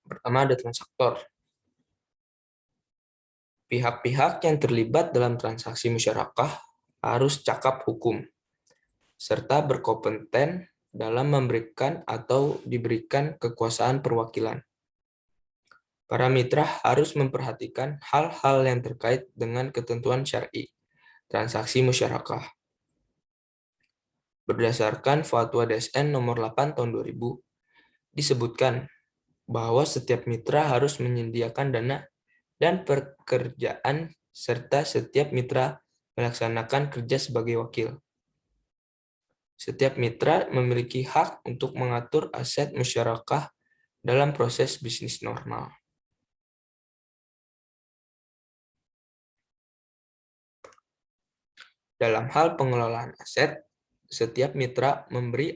Pertama ada transaktor. Pihak-pihak yang terlibat dalam transaksi musyarakah harus cakap hukum, serta berkompeten dalam memberikan atau diberikan kekuasaan perwakilan. Para mitra harus memperhatikan hal-hal yang terkait dengan ketentuan syar'i, transaksi musyarakah. Berdasarkan Fatwa DSN nomor 8 tahun 2000, disebutkan bahwa setiap mitra harus menyediakan dana dan pekerjaan serta setiap mitra melaksanakan kerja sebagai wakil. Setiap mitra memiliki hak untuk mengatur aset musyarakah dalam proses bisnis normal. Dalam hal pengelolaan aset, setiap mitra memberi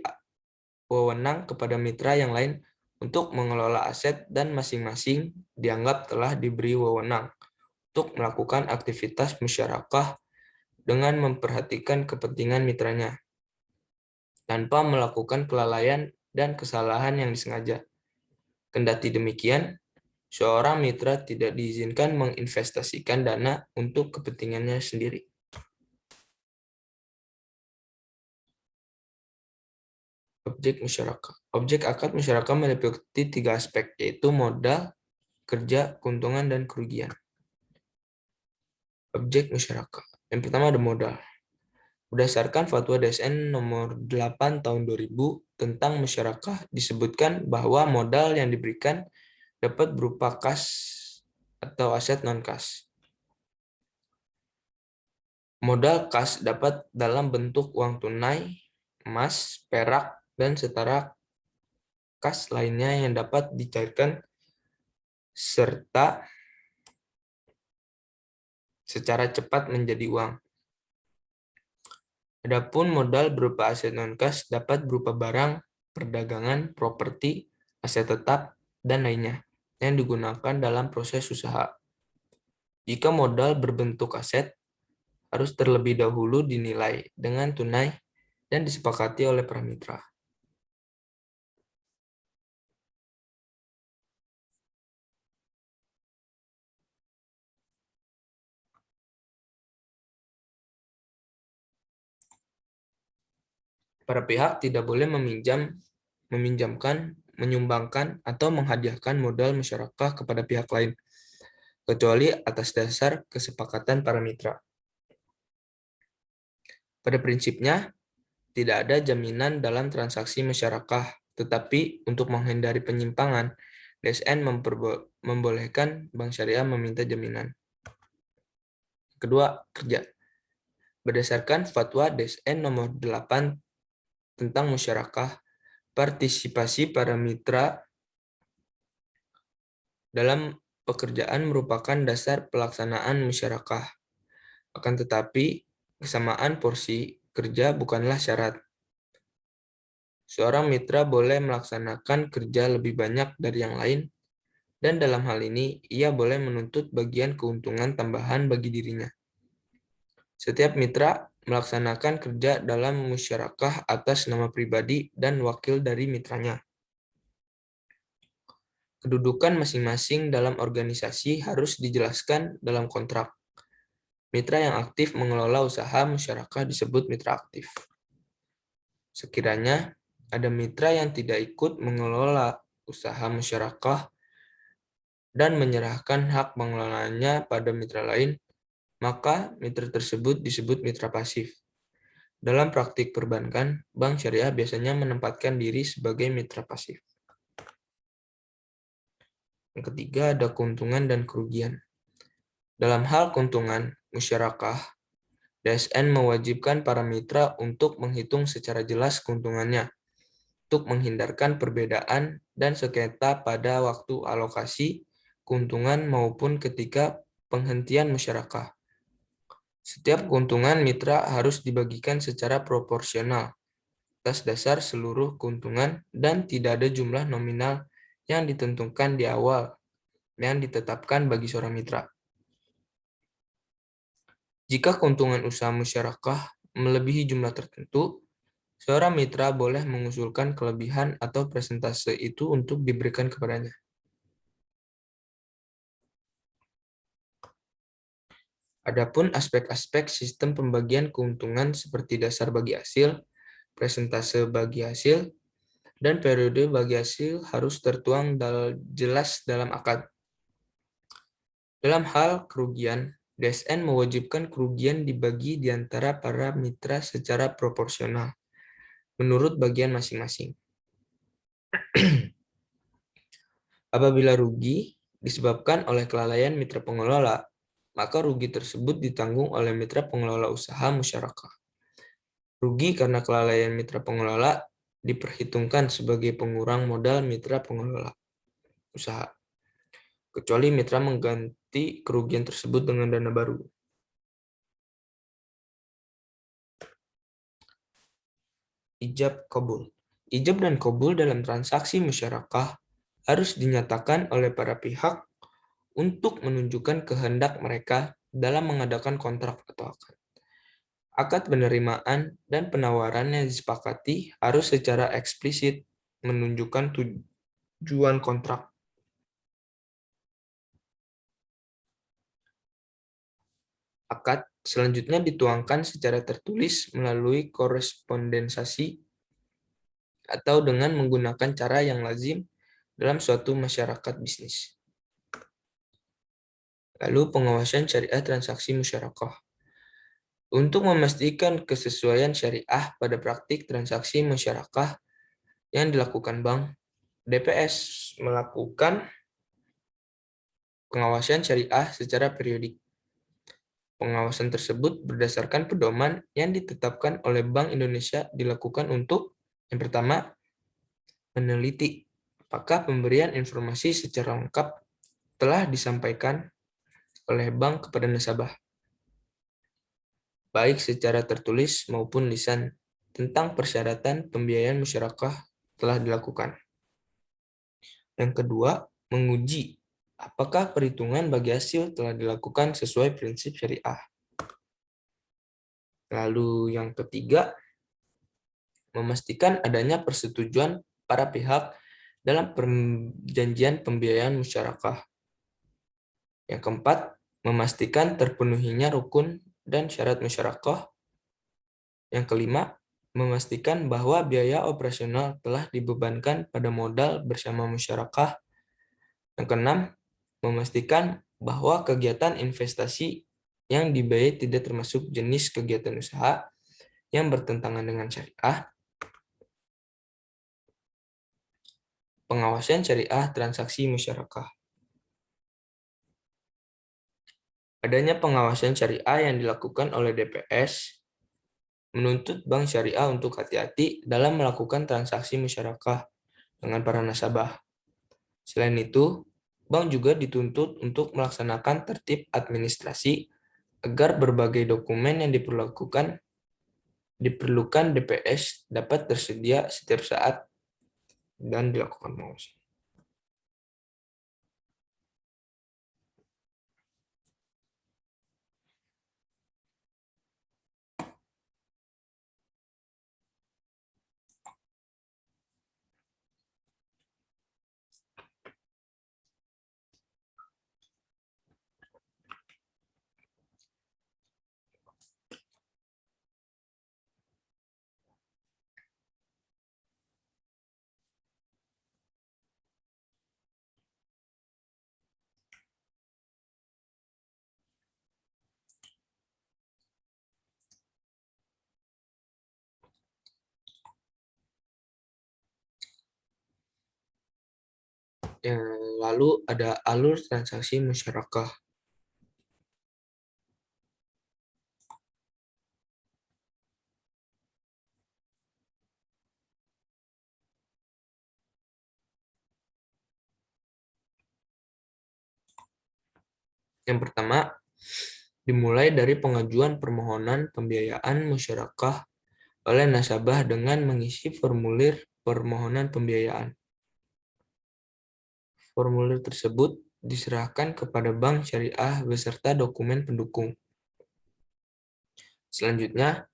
wewenang kepada mitra yang lain untuk mengelola aset dan masing-masing dianggap telah diberi wewenang untuk melakukan aktivitas musyarakah dengan memperhatikan kepentingan mitranya, tanpa melakukan kelalaian dan kesalahan yang disengaja. Kendati demikian, seorang mitra tidak diizinkan menginvestasikan dana untuk kepentingannya sendiri. Objek musyarakah. Objek akad musyarakah meliputi 3 aspek, yaitu modal, kerja, keuntungan, dan kerugian. Objek musyarakah. Yang pertama ada modal. Berdasarkan Fatwa DSN nomor 8 tahun 2000 tentang musyarakah, disebutkan bahwa modal yang diberikan dapat berupa kas atau aset non-kas. Modal kas dapat dalam bentuk uang tunai, emas, perak, dan setara kas lainnya yang dapat dicairkan serta secara cepat menjadi uang. Adapun modal berupa aset non-kas dapat berupa barang, perdagangan, properti, aset tetap, dan lainnya yang digunakan dalam proses usaha. Jika modal berbentuk aset, harus terlebih dahulu dinilai dengan tunai dan disepakati oleh para mitra. Para pihak tidak boleh meminjamkan, menyumbangkan, atau menghadiahkan modal musyarakah kepada pihak lain, kecuali atas dasar kesepakatan para mitra. Pada prinsipnya, tidak ada jaminan dalam transaksi musyarakah, tetapi untuk menghindari penyimpangan, DSN membolehkan Bank Syariah meminta jaminan. Kedua, kerja. Berdasarkan Fatwa DSN nomor 8 tentang musyarakah, partisipasi para mitra dalam pekerjaan merupakan dasar pelaksanaan musyarakah. Akan tetapi, kesamaan porsi kerja bukanlah syarat. Seorang mitra boleh melaksanakan kerja lebih banyak dari yang lain, dan dalam hal ini ia boleh menuntut bagian keuntungan tambahan bagi dirinya. Setiap mitra melaksanakan kerja dalam musyarakah atas nama pribadi dan wakil dari mitranya. Kedudukan masing-masing dalam organisasi harus dijelaskan dalam kontrak. Mitra yang aktif mengelola usaha musyarakah disebut mitra aktif. Sekiranya ada mitra yang tidak ikut mengelola usaha musyarakah dan menyerahkan hak pengelolaannya pada mitra lain, maka mitra tersebut disebut mitra pasif. Dalam praktik perbankan, Bank Syariah biasanya menempatkan diri sebagai mitra pasif. Yang ketiga ada keuntungan dan kerugian. Dalam hal keuntungan musyarakah, DSN mewajibkan para mitra untuk menghitung secara jelas keuntungannya, untuk menghindarkan perbedaan dan sengketa pada waktu alokasi keuntungan maupun ketika penghentian musyarakah. Setiap keuntungan mitra harus dibagikan secara proporsional atas dasar seluruh keuntungan dan tidak ada jumlah nominal yang ditentukan di awal yang ditetapkan bagi seorang mitra. Jika keuntungan usaha musyarakah melebihi jumlah tertentu, seorang mitra boleh mengusulkan kelebihan atau persentase itu untuk diberikan kepadanya. Adapun aspek-aspek sistem pembagian keuntungan seperti dasar bagi hasil, presentase bagi hasil, dan periode bagi hasil harus tertuang jelas dalam akad. Dalam hal kerugian, DSN mewajibkan kerugian dibagi di antara para mitra secara proporsional, menurut bagian masing-masing. Apabila rugi disebabkan oleh kelalaian mitra pengelola, maka rugi tersebut ditanggung oleh mitra pengelola usaha musyarakah. Rugi karena kelalaian mitra pengelola diperhitungkan sebagai pengurang modal mitra pengelola usaha, kecuali mitra mengganti kerugian tersebut dengan dana baru. Ijab kabul. Ijab dan kabul dalam transaksi musyarakah harus dinyatakan oleh para pihak untuk menunjukkan kehendak mereka dalam mengadakan kontrak atau akad. Akad penerimaan dan penawaran yang disepakati harus secara eksplisit menunjukkan tujuan kontrak. Akad selanjutnya dituangkan secara tertulis melalui korespondensasi atau dengan menggunakan cara yang lazim dalam suatu masyarakat bisnis. Lalu pengawasan syariah transaksi musyarakah. Untuk memastikan kesesuaian syariah pada praktik transaksi musyarakah yang dilakukan bank, DPS melakukan pengawasan syariah secara periodik. Pengawasan tersebut berdasarkan pedoman yang ditetapkan oleh Bank Indonesia dilakukan untuk, yang pertama, meneliti apakah pemberian informasi secara lengkap telah disampaikan oleh bank kepada nasabah, baik secara tertulis maupun lisan, tentang persyaratan pembiayaan musyarakah telah dilakukan. Yang kedua, menguji apakah perhitungan bagi hasil telah dilakukan sesuai prinsip syariah. Lalu yang ketiga, memastikan adanya persetujuan para pihak dalam perjanjian pembiayaan musyarakah. Yang keempat, memastikan terpenuhinya rukun dan syarat musyarakah. Yang kelima, memastikan bahwa biaya operasional telah dibebankan pada modal bersama musyarakah. Yang keenam, memastikan bahwa kegiatan investasi yang dibiayai tidak termasuk jenis kegiatan usaha yang bertentangan dengan syariah. Pengawasan syariah transaksi musyarakah. Adanya pengawasan syariah yang dilakukan oleh DPS menuntut bank syariah untuk hati-hati dalam melakukan transaksi musyarakah dengan para nasabah. Selain itu, bank juga dituntut untuk melaksanakan tertib administrasi agar berbagai dokumen yang diperlukan DPS dapat tersedia setiap saat dan dilakukan pengawasan. Lalu ada alur transaksi musyarakah. Yang pertama, dimulai dari pengajuan permohonan pembiayaan musyarakah oleh nasabah dengan mengisi formulir permohonan pembiayaan. Formulir tersebut diserahkan kepada bank syariah beserta dokumen pendukung. Selanjutnya,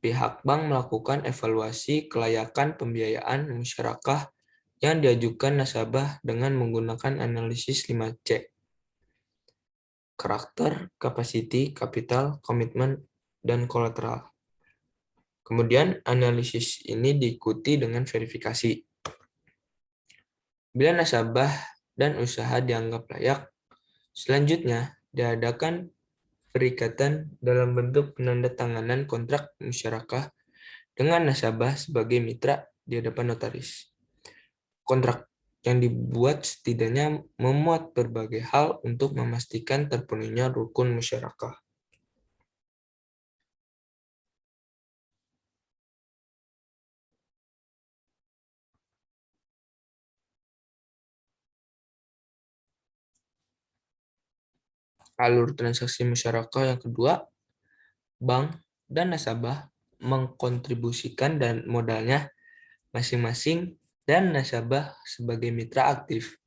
pihak bank melakukan evaluasi kelayakan pembiayaan musyarakah yang diajukan nasabah dengan menggunakan analisis 5C. karakter, capacity, capital, komitmen, dan kolateral. Kemudian analisis ini diikuti dengan verifikasi. Bila nasabah dan usaha dianggap layak, selanjutnya diadakan perikatan dalam bentuk penandatanganan kontrak musyarakah dengan nasabah sebagai mitra di hadapan notaris. Kontrak yang dibuat setidaknya memuat berbagai hal untuk memastikan terpenuhinya rukun musyarakah. Alur transaksi musyarakah yang kedua, bank dan nasabah mengkontribusikan dan modalnya masing-masing dan nasabah sebagai mitra aktif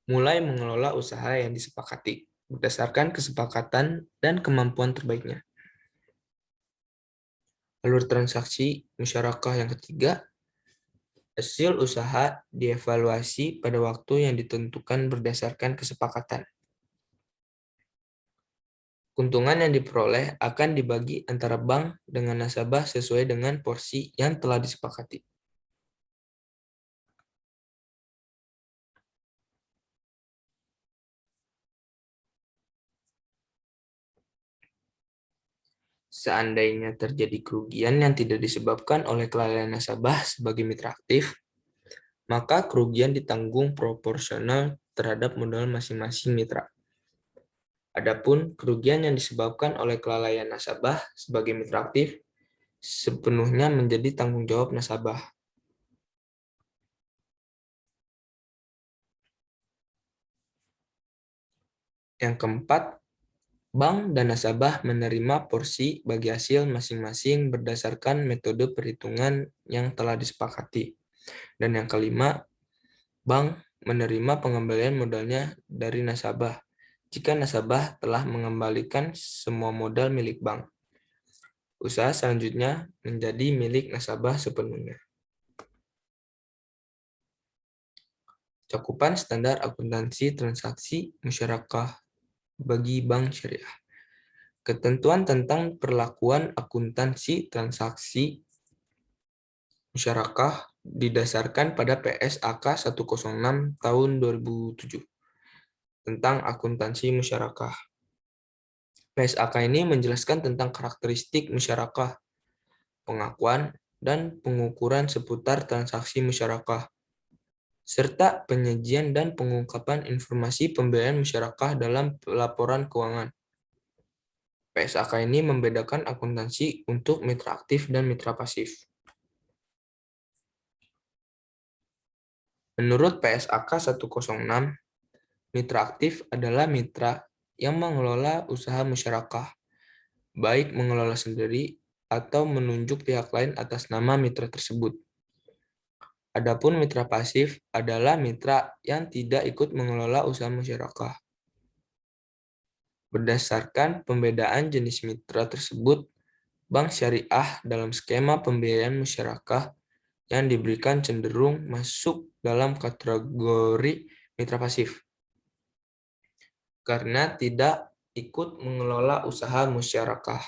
mulai mengelola usaha yang disepakati berdasarkan kesepakatan dan kemampuan terbaiknya. Alur transaksi musyarakah yang ketiga, hasil usaha dievaluasi pada waktu yang ditentukan berdasarkan kesepakatan. Keuntungan yang diperoleh akan dibagi antara bank dengan nasabah sesuai dengan porsi yang telah disepakati. Seandainya terjadi kerugian yang tidak disebabkan oleh kelalaian nasabah sebagai mitra aktif, maka kerugian ditanggung proporsional terhadap modal masing-masing mitra. Adapun kerugian yang disebabkan oleh kelalaian nasabah sebagai mitra aktif sepenuhnya menjadi tanggung jawab nasabah. Yang keempat, bank dan nasabah menerima porsi bagi hasil masing-masing berdasarkan metode perhitungan yang telah disepakati. Dan yang kelima, bank menerima pengembalian modalnya dari nasabah jika nasabah telah mengembalikan semua modal milik bank. Usaha selanjutnya menjadi milik nasabah sepenuhnya. Cakupan standar akuntansi transaksi musyarakah bagi bank syariah. Ketentuan tentang perlakuan akuntansi transaksi musyarakah didasarkan pada PSAK 106 tahun 2007 tentang akuntansi musyarakah. PSAK ini menjelaskan tentang karakteristik musyarakah, pengakuan, dan pengukuran seputar transaksi musyarakah, serta penyajian dan pengungkapan informasi pembiayaan musyarakah dalam laporan keuangan. PSAK ini membedakan akuntansi untuk mitra aktif dan mitra pasif. Menurut PSAK 106, mitra aktif adalah mitra yang mengelola usaha musyarakah, baik mengelola sendiri atau menunjuk pihak lain atas nama mitra tersebut. Adapun mitra pasif adalah mitra yang tidak ikut mengelola usaha musyarakah. Berdasarkan pembedaan jenis mitra tersebut, bank syariah dalam skema pembiayaan musyarakah yang diberikan cenderung masuk dalam kategori mitra pasif karena tidak ikut mengelola usaha musyarakah.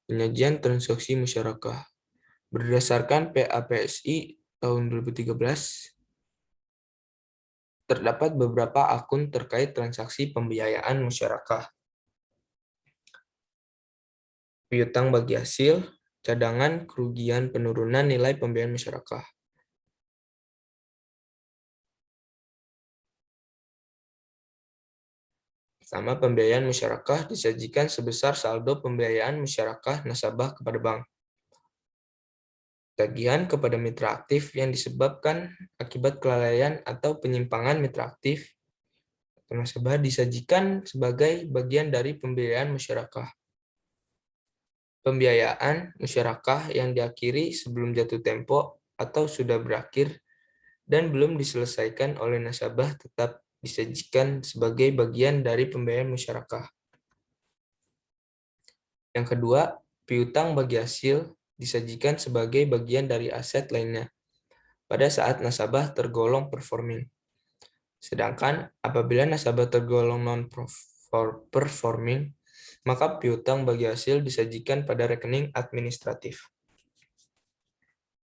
Penyajian transaksi musyarakah. Berdasarkan PAPSI tahun 2013, terdapat beberapa akun terkait transaksi pembiayaan musyarakah. Piutang bagi hasil, cadangan, kerugian, penurunan nilai pembiayaan musyarakah. Pertama, pembiayaan musyarakah disajikan sebesar saldo pembiayaan musyarakah nasabah kepada bank. Tagihan kepada mitra aktif yang disebabkan akibat kelalaian atau penyimpangan mitra aktif atau nasabah disajikan sebagai bagian dari pembiayaan musyarakah. Pembiayaan musyarakah yang diakhiri sebelum jatuh tempo atau sudah berakhir dan belum diselesaikan oleh nasabah tetap disajikan sebagai bagian dari pembiayaan musyarakah. Yang kedua, piutang bagi hasil disajikan sebagai bagian dari aset lainnya pada saat nasabah tergolong performing. Sedangkan apabila nasabah tergolong non-performing, maka piutang bagi hasil disajikan pada rekening administratif.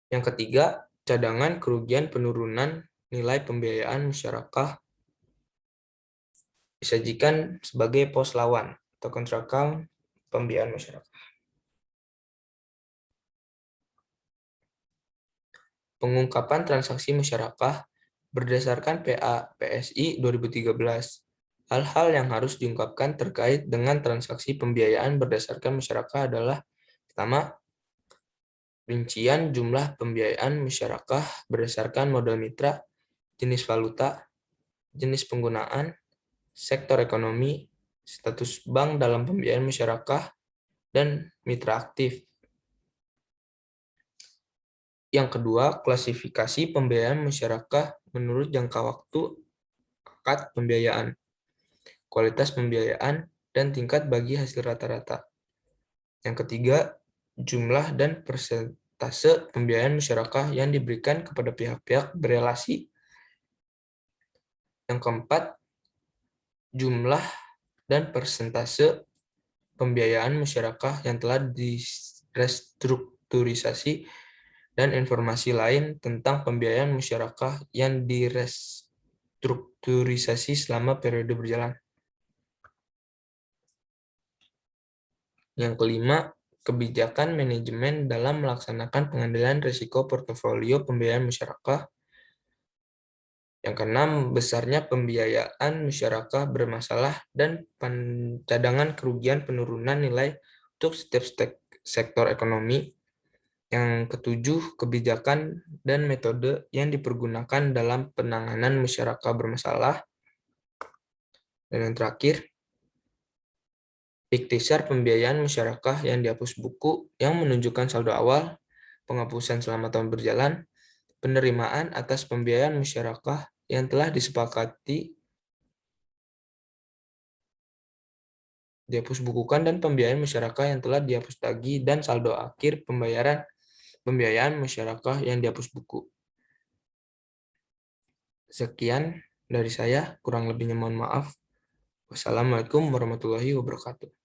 Yang ketiga, cadangan kerugian penurunan nilai pembiayaan musyarakah disajikan sebagai pos lawan atau contra account pembiayaan masyarakat. Pengungkapan transaksi musyarakah berdasarkan PA PSI 2013. Hal-hal yang harus diungkapkan terkait dengan transaksi pembiayaan berdasarkan musyarakah adalah: pertama, rincian jumlah pembiayaan musyarakah berdasarkan modal mitra, jenis valuta, jenis penggunaan, sektor ekonomi, status bank dalam pembiayaan musyarakah, dan mitra aktif. Yang kedua, klasifikasi pembiayaan musyarakah menurut jangka waktu akad pembiayaan, kualitas pembiayaan, dan tingkat bagi hasil rata-rata. Yang ketiga, jumlah dan persentase pembiayaan musyarakah yang diberikan kepada pihak-pihak berelasi. Yang keempat, jumlah dan persentase pembiayaan musyarakah yang telah direstrukturisasi dan informasi lain tentang pembiayaan musyarakah yang direstrukturisasi selama periode berjalan. Yang kelima, kebijakan manajemen dalam melaksanakan pengendalian risiko portofolio pembiayaan musyarakah. Yang keenam, besarnya pembiayaan musyarakah bermasalah dan cadangan kerugian penurunan nilai untuk setiap sektor ekonomi. Yang ketujuh, kebijakan dan metode yang dipergunakan dalam penanganan musyarakah bermasalah. Dan yang terakhir, ikhtisar pembiayaan musyarakah yang dihapus buku yang menunjukkan saldo awal, penghapusan selama tahun berjalan, penerimaan atas pembiayaan musyarakah yang telah disepakati dihapus bukukan, dan pembiayaan musyarakah yang telah dihapus tagih, dan saldo akhir pembiayaan musyarakah yang dihapus buku. Sekian dari saya, kurang lebihnya mohon maaf. Wassalamualaikum warahmatullahi wabarakatuh.